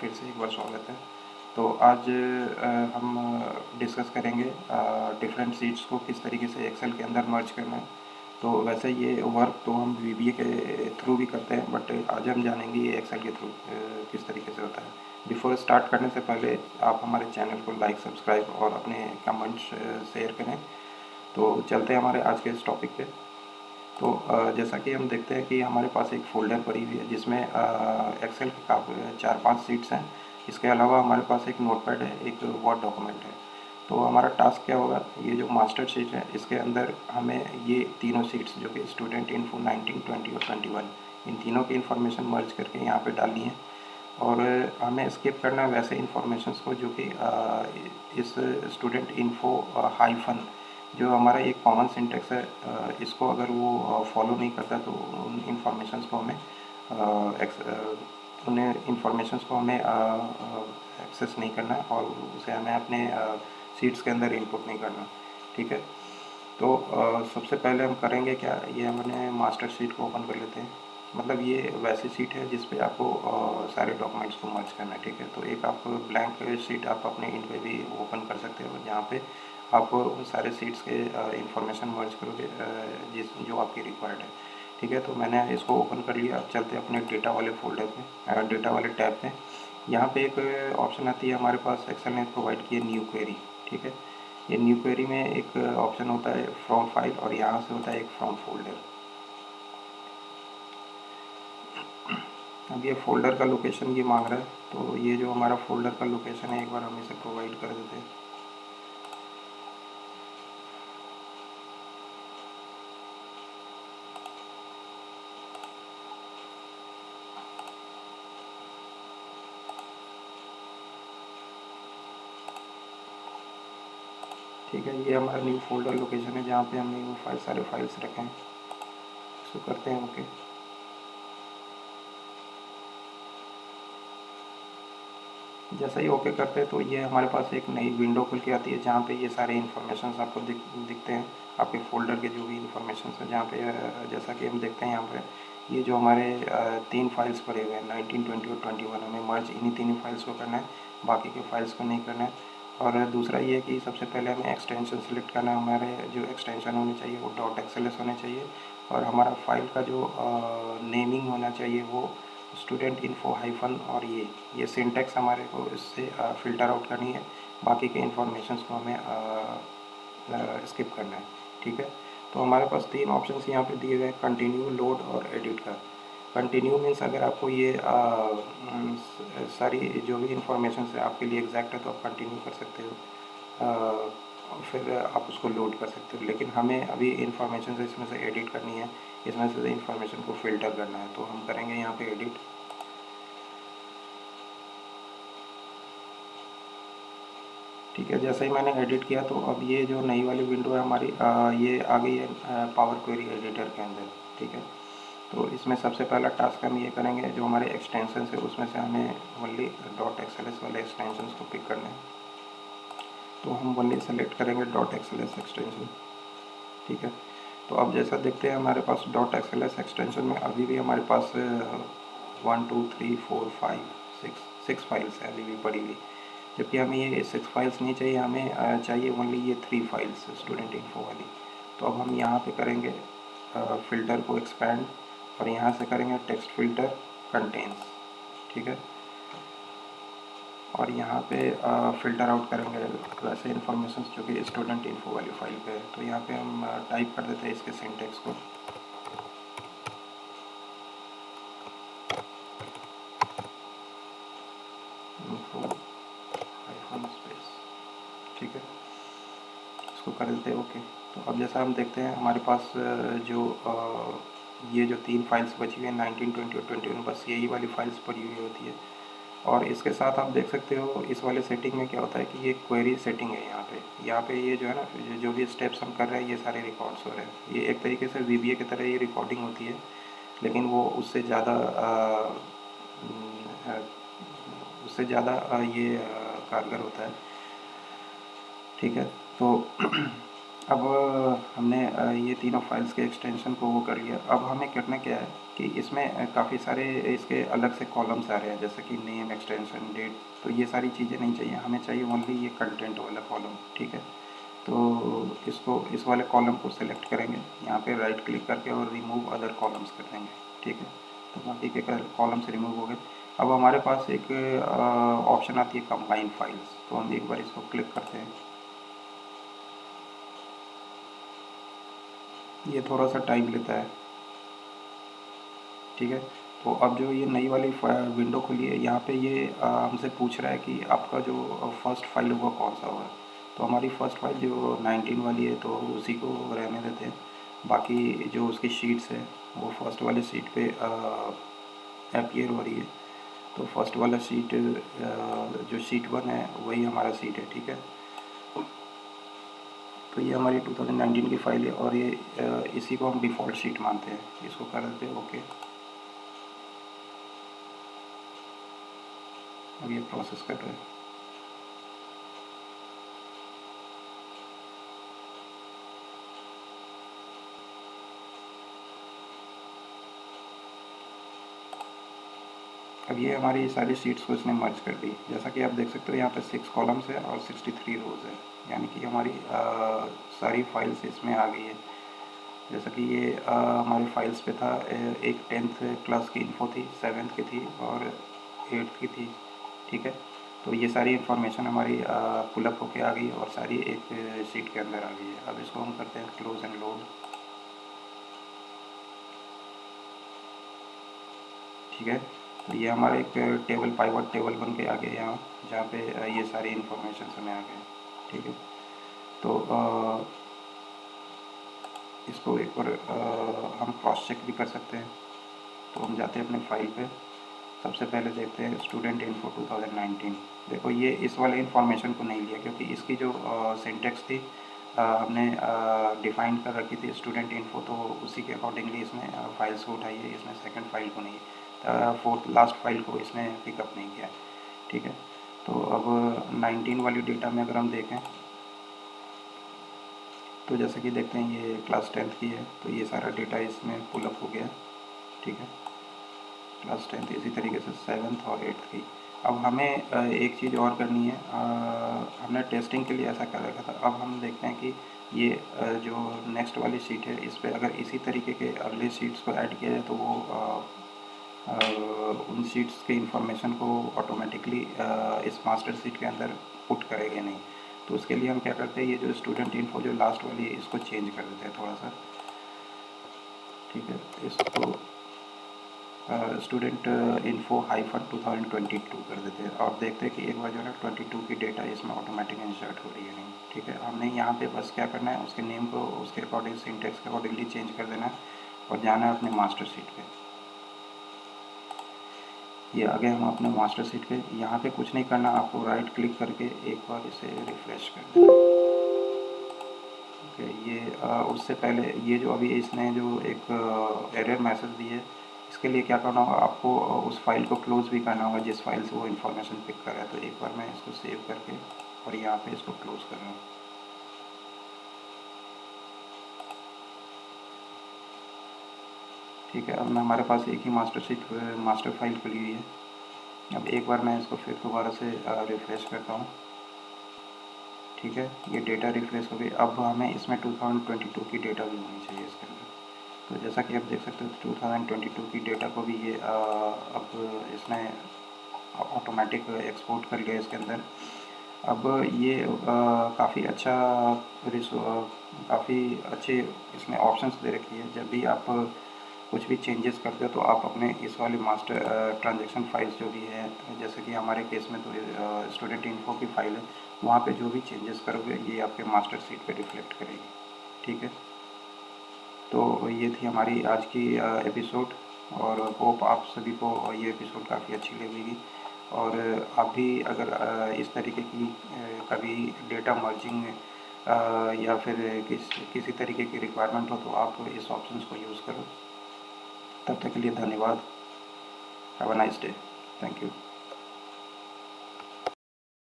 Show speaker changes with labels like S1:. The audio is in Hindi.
S1: फिर से एक बार स्वागत है। तो आज हम डिस्कस करेंगे डिफरेंट शीट्स को किस तरीके से एक्सेल के अंदर मर्ज करना है। तो वैसे ये वर्क तो हम वीबीए के थ्रू भी करते हैं, बट आज हम जानेंगे ये एक्सेल के थ्रू किस तरीके से होता है। बिफोर स्टार्ट करने से पहले आप हमारे चैनल को लाइक, सब्सक्राइब और अपने कमेंट्स शेयर करें। तो चलते हैं हमारे आज के इस टॉपिक पे। तो जैसा कि हम देखते हैं कि हमारे पास एक फ़ोल्डर पड़ी हुई है जिसमें एक्सेल की काफ़ी 4-5 शीट्स हैं। इसके अलावा हमारे पास एक नोटपैड है, एक वर्ड डॉक्यूमेंट है। तो हमारा टास्क क्या होगा, ये जो मास्टर शीट है इसके अंदर हमें ये तीनों शीट्स जो कि स्टूडेंट इन्फो 19, 20 और 21, इन तीनों की इन्फॉर्मेशन मर्ज करके यहाँ पे डालनी है। और हमें स्किप करना है वैसे इन्फॉर्मेशंस को जो कि इस स्टूडेंट इन्फो हाइफन, जो हमारा एक कॉमन सिंटेक्स है, इसको अगर वो फॉलो नहीं करता तो उन इंफॉर्मेशंस को हमें उन्हें इंफॉर्मेशंस को हमें एक्सेस नहीं करना और उसे हमें अपने शीट्स के अंदर इनपुट नहीं करना। ठीक है। तो सबसे पहले हम करेंगे क्या, ये हमने मास्टर शीट को ओपन कर लेते हैं। मतलब ये वैसी शीट है जिस पे आपको सारे डॉक्यूमेंट्स को मर्ज करना है। ठीक है। तो एक आप ब्लैंक शीट आप अपने इंड पे भी ओपन कर सकते हो, जहाँ पे आप उन सारे शीट्स के इंफॉर्मेशन मर्ज करोगे जो आपकी रिक्वायर्ड है। ठीक है। तो मैंने इसको ओपन कर लिया। अब चलते हैं अपने डेटा वाले फोल्डर पे, डेटा वाले टैब पे। यहाँ पे एक ऑप्शन आती है हमारे पास, एक्सेल ने प्रोवाइड की है न्यू क्वेरी। ठीक है। ये न्यू क्वेरी में एक ऑप्शन होता है फ्रॉम फाइल और यहाँ से होता है एक फ्रॉम फोल्डर। अब ये फोल्डर का लोकेशन ये मांग रहा है, तो ये जो हमारा फोल्डर का लोकेशन है एक बार हम इसे प्रोवाइड कर देते हैं। ठीक है। ये हमारा न्यू फोल्डर लोकेशन है जहाँ पे हमने वो सारे फाइल्स रखे हैं। इसको करते हैं ओके। जैसा ही ओके करते हैं तो ये हमारे पास एक नई विंडो खुल के आती है जहाँ पे ये सारे इन्फॉर्मेशन आपको दिखते हैं, आपके फोल्डर के जो भी इन्फॉर्मेशन है। जहाँ पे जैसा कि हम देखते हैं यहाँ पे ये जो हमारे 3 फाइल्स पड़े हुए हैं 19, 20 और 21, हमें मर्ज इन्हीं 3 फाइल्स को करना है, बाकी के फाइल्स को नहीं करना है। और दूसरा ये कि सबसे पहले हमें एक्सटेंशन सेलेक्ट करना है। हमारे जो एक्सटेंशन होने चाहिए वो .xls होने चाहिए और हमारा फाइल का जो नेमिंग होना चाहिए वो स्टूडेंट इन्फो हाइफन, और ये सिंटेक्स हमारे को इससे फ़िल्टर आउट करनी है। बाकी के इन्फॉर्मेशंस को हमें स्किप करना है। ठीक है। तो हमारे पास 3 ऑप्शंस यहाँ पे दिए गए हैं, कंटिन्यू, लोड और एडिट का। कंटिन्यू मीन्स अगर आपको ये सारी जो भी इन्फॉर्मेशन है आपके लिए एग्जैक्ट है तो आप कंटिन्यू कर सकते हो, फिर आप उसको लोड कर सकते हो। लेकिन हमें अभी इन्फॉर्मेशन इसमें से एडिट करनी है, इसमें से इन्फॉर्मेशन को फ़िल्टर करना है, तो हम करेंगे यहाँ पे एडिट। ठीक है। जैसे ही मैंने एडिट किया तो अब ये जो नई वाली विंडो है हमारी, ये आ गई है पावर क्वेरी एडिटर के अंदर। ठीक है। तो इसमें सबसे पहला टास्क हम ये करेंगे, जो हमारे एक्सटेंशन है उसमें से हमें ओनली .xls वाले एक्सटेंशन को पिक करना है। तो हम ओनली सेलेक्ट करेंगे .xls एक्सटेंशन। ठीक है। तो अब जैसा देखते हैं हमारे पास .xls एक्सटेंशन में अभी भी हमारे पास 1, 2, 3, 4, 5, 6 फाइल्स है अभी भी पड़ी हुई, जबकि हमें ये 6 फाइल्स नहीं चाहिए, हमें चाहिए ओनली ये 3 फाइल्स स्टूडेंट इन्फो वाली। तो अब हम यहाँ पे करेंगे फ़िल्टर को एक्सपैंड और यहाँ से करेंगे टेक्स्ट फिल्टर कंटेंट्स। ठीक है। और यहाँ पे फ़िल्टर आउट करेंगे वैसे इन्फॉर्मेशन जो कि स्टूडेंट इन्फो वाली फाइल पे है। तो यहाँ पे हम टाइप कर देते हैं इसके सिंटेक्स को, इन्फो हाइफन स्पेस। ठीक है। इसको कर देते हैं ओके। तो अब जैसा हम देखते हैं हमारे पास ये जो 3 फाइल्स बची हुई हैं 19, 20 और 21, बस यही वाली फाइल्स पड़ी हुई होती है। और इसके साथ आप देख सकते हो इस वाले सेटिंग में क्या होता है कि ये क्वेरी सेटिंग है। यहाँ पे ये जो है ना, जो भी स्टेप्स हम कर रहे हैं ये सारे रिकॉर्ड्स हो रहे हैं। ये एक तरीके से वीबीए की तरह ये रिकॉर्डिंग होती है, लेकिन वो उससे ज़्यादा ये कारगर होता है। ठीक है। तो अब हमने ये तीनों फाइल्स के एक्सटेंशन को वो कर लिया। अब हमें करना क्या है कि इसमें काफ़ी सारे इसके अलग से कॉलम्स आ रहे हैं, जैसे कि नेम, एक्सटेंशन, डेट। तो ये सारी चीज़ें नहीं चाहिए, हमें चाहिए ओनली ये कंटेंट वाला कॉलम। ठीक है, तो इसको इस वाले कॉलम को सिलेक्ट करेंगे, यहाँ पे राइट क्लिक करके और रिमूव अदर कॉलम्स कर देंगे। ठीक है, तो बाकी के कॉलम्स रिमूव हो गए। अब हमारे पास एक ऑप्शन आती है कंबाइन फाइल्स, तो हम एक बार इसको क्लिक करते हैं। ये थोड़ा सा टाइम लेता है। ठीक है, तो अब जो ये नई वाली विंडो खुली है, यहाँ पे ये हमसे पूछ रहा है कि आपका जो फर्स्ट फाइल होगा कौन सा होगा। तो हमारी फर्स्ट फाइल जो 19 वाली है, तो उसी को रहने देते हैं। बाकी जो उसकी शीट्स है वो फर्स्ट वाले शीट पे अपीयर हो रही है। तो फर्स्ट वाला शीट जो शीट 1 है वही हमारा शीट है। ठीक है, तो ये हमारी 2019 की फाइल है और ये इसी को हम डिफ़ॉल्ट शीट मानते हैं। इसको कर देते हैं ओके। अब ये प्रोसेस कर रहा है। अब ये हमारी सारी शीट्स को इसने मर्ज कर दी। जैसा कि आप देख सकते हो यहाँ पे 6 कॉलम्स है और 63 रोज़ है, यानी कि हमारी सारी फाइल्स इसमें आ गई है। जैसा कि ये हमारे फाइल्स पे था, एक 10th क्लास की इन्फो थी, 7th की थी और 8th की थी। ठीक है, तो ये सारी इन्फॉर्मेशन हमारी पुलअप होके आ गई और सारी एक शीट के अंदर आ गई है। अब इसको हम करते हैं क्लोज एंड लोड। ठीक है, तो ये हमारा एक टेबल पाइवट टेबल बन के आ गया यहाँ, जहाँ पे ये सारी इन्फॉर्मेशन हमें आ गए। ठीक है, तो इसको एक बार हम क्रॉस चेक भी कर सकते हैं। तो हम जाते हैं अपने फाइल पे, सबसे पहले देखते हैं स्टूडेंट इन्फो 2019। देखो ये इस वाले इन्फॉर्मेशन को नहीं लिया, क्योंकि इसकी जो सिंटेक्स थी हमने डिफाइन कर रखी थी स्टूडेंट इन्फो, तो उसी के अकॉर्डिंगली इसने फाइल्स को उठाई है। इसने सेकंड फाइल को नहीं, फोर्थ लास्ट फाइल को इसने पिकअप नहीं किया। ठीक है, तो अब 19 वाली डेटा में अगर हम देखें, तो जैसे कि देखते हैं ये क्लास 10th की है, तो ये सारा डेटा इसमें पुलअप हो गया। ठीक है, क्लास 10th, इसी तरीके से 7th और 8th की। अब हमें एक चीज़ और करनी है, हमने टेस्टिंग के लिए ऐसा कर रखा था। अब हम देखते हैं कि ये जो नेक्स्ट वाली शीट है, इस पर अगर इसी तरीके के अगले शीट्स को ऐड किया जाए तो वो उन शीट्स के इंफॉर्मेशन को ऑटोमेटिकली इस मास्टर शीट के अंदर पुट करेंगे नहीं। तो उसके लिए हम क्या करते हैं, ये जो स्टूडेंट इन्फो जो लास्ट वाली है, इसको चेंज कर देते हैं थोड़ा सा। ठीक है, इसको स्टूडेंट इन्फो हाइफन 2022 कर देते हैं और देखते हैं कि एक बार जो है ना 22 की डेटा इसमें ऑटोमेटिक इंसर्ट हो रही है नहीं। ठीक है, हमने यहाँ पे बस क्या करना है, उसके नेम को उसके अकॉर्डिंग सिंटेक्स के अकॉर्डिंगली चेंज कर देना है और जाना है अपने मास्टर शीट पे। ये आ गए हम अपने मास्टर शीट पे। यहाँ पे कुछ नहीं करना, आपको राइट क्लिक करके एक बार इसे रिफ्रेश कर देना। ओके, ये उससे पहले ये जो अभी इसने जो एक एरर मैसेज दी है, इसके लिए क्या करना होगा, आपको उस फाइल को क्लोज भी करना होगा जिस फाइल से वो इन्फॉर्मेशन पिक कर रहा है। तो एक बार मैं इसको सेव करके और यहाँ पे इसको क्लोज कर रहा हूँ। ठीक है, अब मैं हमारे पास एक ही मास्टर फाइल खुली हुई है। अब एक बार मैं इसको फिर दोबारा से रिफ्रेश करता हूँ। ठीक है, ये डेटा रिफ्रेश हो गई। अब हमें इसमें 2022 की डेटा भी होनी चाहिए इसके अंदर। तो जैसा कि आप देख सकते हो 2022 की डेटा को भी ये अब इसने ऑटोमेटिक एक्सपोर्ट कर लिया इसके अंदर। अब ये काफ़ी अच्छा काफ़ी अच्छे इसमें ऑप्शंस दे रखी है। जब भी आप कुछ भी चेंजेस करते हो तो आप अपने इस वाले मास्टर ट्रांजैक्शन फाइल्स जो भी है, जैसे कि हमारे केस में तो स्टूडेंट इन्फो की फाइल है, वहाँ पे जो भी चेंजेस करोगे ये आपके मास्टर शीट पे रिफ्लेक्ट करेगी। ठीक है, तो ये थी हमारी आज की एपिसोड और होप आप सभी को ये एपिसोड काफ़ी अच्छी लगेगी। और आप भी अगर इस तरीके की कभी डेटा मर्जिंग या फिर किसी तरीके की रिक्वायरमेंट हो तो आप इस ऑप्शंस को यूज़ करो। तब तक के लिए धन्यवाद। Have a nice day. Thank you.